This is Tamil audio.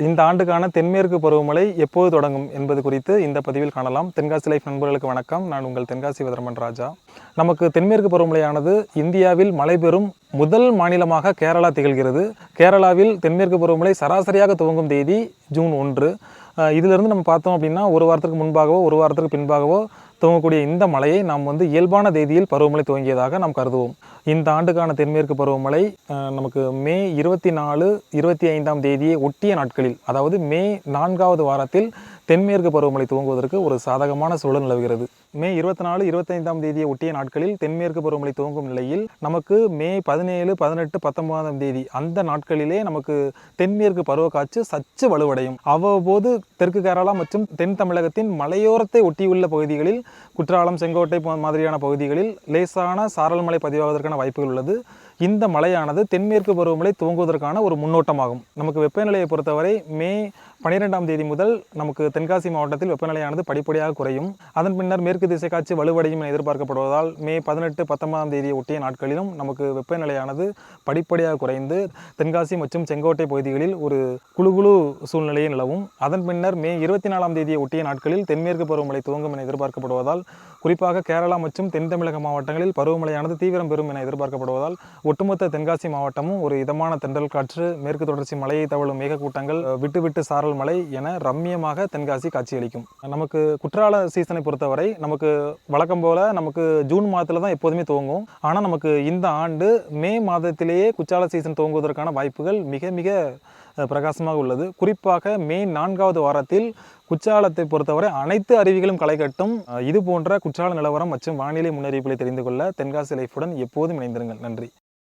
இந்த ஆண்டுக்கான தென்மேற்கு பருவமழை எப்போது தொடங்கும் என்பது குறித்து இந்த பதிவில் காணலாம். தென்காசி லைஃப் நண்பர்களுக்கு வணக்கம். நான் உங்கள் தென்காசி வதர்மன் ராஜா. நமக்கு தென்மேற்கு பருவமழையானது இந்தியாவில் மழை பெறும் முதல் மாநிலமாக கேரளா திகழ்கிறது. கேரளாவில் தென்மேற்கு பருவமழை சராசரியாக துவங்கும் தேதி ஜூன் 1. இதிலிருந்து நம்ம பார்த்தோம் அப்படின்னா ஒரு வாரத்துக்கு முன்பாகவோ ஒரு வாரத்துக்கு பின்பாகவோ துவங்கக்கூடிய இந்த மழையை நாம் இயல்பான தேதியில் பருவமழை துவங்கியதாக நாம் கருதுவோம். இந்த ஆண்டுக்கான தென்மேற்கு பருவமழை நமக்கு மே 24, 25ஆம் தேதியை ஒட்டிய நாட்களில், அதாவது மே 4வது வாரத்தில் தென்மேற்கு பருவமழை துவங்குவதற்கு ஒரு சாதகமான சூழல் நிலவுகிறது. மே 24, 25ஆம் தேதியை ஒட்டிய நாட்களில் தென்மேற்கு பருவமழை துவங்கும் நிலையில் நமக்கு மே 17, 18, 19ஆம் தேதி அந்த நாட்களிலே நமக்கு தென்மேற்கு பருவக்காற்று சற்று வலுவடையும். அவ்வப்போது தெற்கு கேரளா மற்றும் தென் தமிழகத்தின் மலையோரத்தை ஒட்டியுள்ள பகுதிகளில், குற்றாலம், செங்கோட்டை மாதிரியான பகுதிகளில் லேசான சாரல் மழை பதிவாவதற்கான வாய்ப்புகள் உள்ளது. இந்த மழையானது தென்மேற்கு பருவமழை துவங்குவதற்கான ஒரு முன்னோட்டமாகும். நமக்கு வெப்பநிலையை பொறுத்தவரை மே 12ஆம் தேதி முதல் நமக்கு தென்காசி மாவட்டத்தில் வெப்பநிலையானது படிப்படியாக குறையும். அதன் பின்னர் மேற்கு திசை காற்று வலுவடையும் என எதிர்பார்க்கப்படுவதால் மே 18, 19ஆம் தேதியை ஒட்டிய நாட்களிலும் நமக்கு வெப்பநிலையானது படிப்படியாக குறைந்து தென்காசி மற்றும் செங்கோட்டை பகுதிகளில் ஒரு குளுகுளு சூழ்நிலையை நிலவும். அதன் பின்னர் மே 24ஆம் தேதியை ஒட்டிய நாட்களில் தென்மேற்கு பருவமழை துவங்கும் என எதிர்பார்க்கப்படுவதால், குறிப்பாக கேரளா மற்றும் தென் தமிழக மாவட்டங்களில் பருவமழையானது தீவிரம் பெறும் என எதிர்பார்க்கப்படுவதால் ஒட்டுமொத்த தென்காசி மாவட்டமும் ஒரு இதமான தென்றல் காற்று, மேற்கு தொடர்ச்சி மலையை தவழும் மேகக்கூட்டங்கள், விட்டு சாரல் மழை என ரம்மியமாக தென்காசி காட்சியளிக்கும். நமக்கு குற்றால சீசனை பொறுத்தவரை நமக்கு வழக்கம் போல நமக்கு ஜூன் மாதத்துல தான் எப்போதுமே துவங்கும். ஆனால் நமக்கு இந்த ஆண்டு மே மாதத்திலேயே குற்றால சீசன் துவங்குவதற்கான வாய்ப்புகள் மிக மிக பிரகாசமாக உள்ளது. குறிப்பாக மே 4வது வாரத்தில் குற்றாலத்தை பொறுத்தவரை அனைத்து அருவிகளும் களை கட்டும். இது போன்ற குற்றால நிலவரம் மற்றும் வானிலை முன்னறிவிப்புகளை தெரிந்து கொள்ள தென்காசி லைஃபுடன் எப்போதும் இணைந்திருங்கள். நன்றி.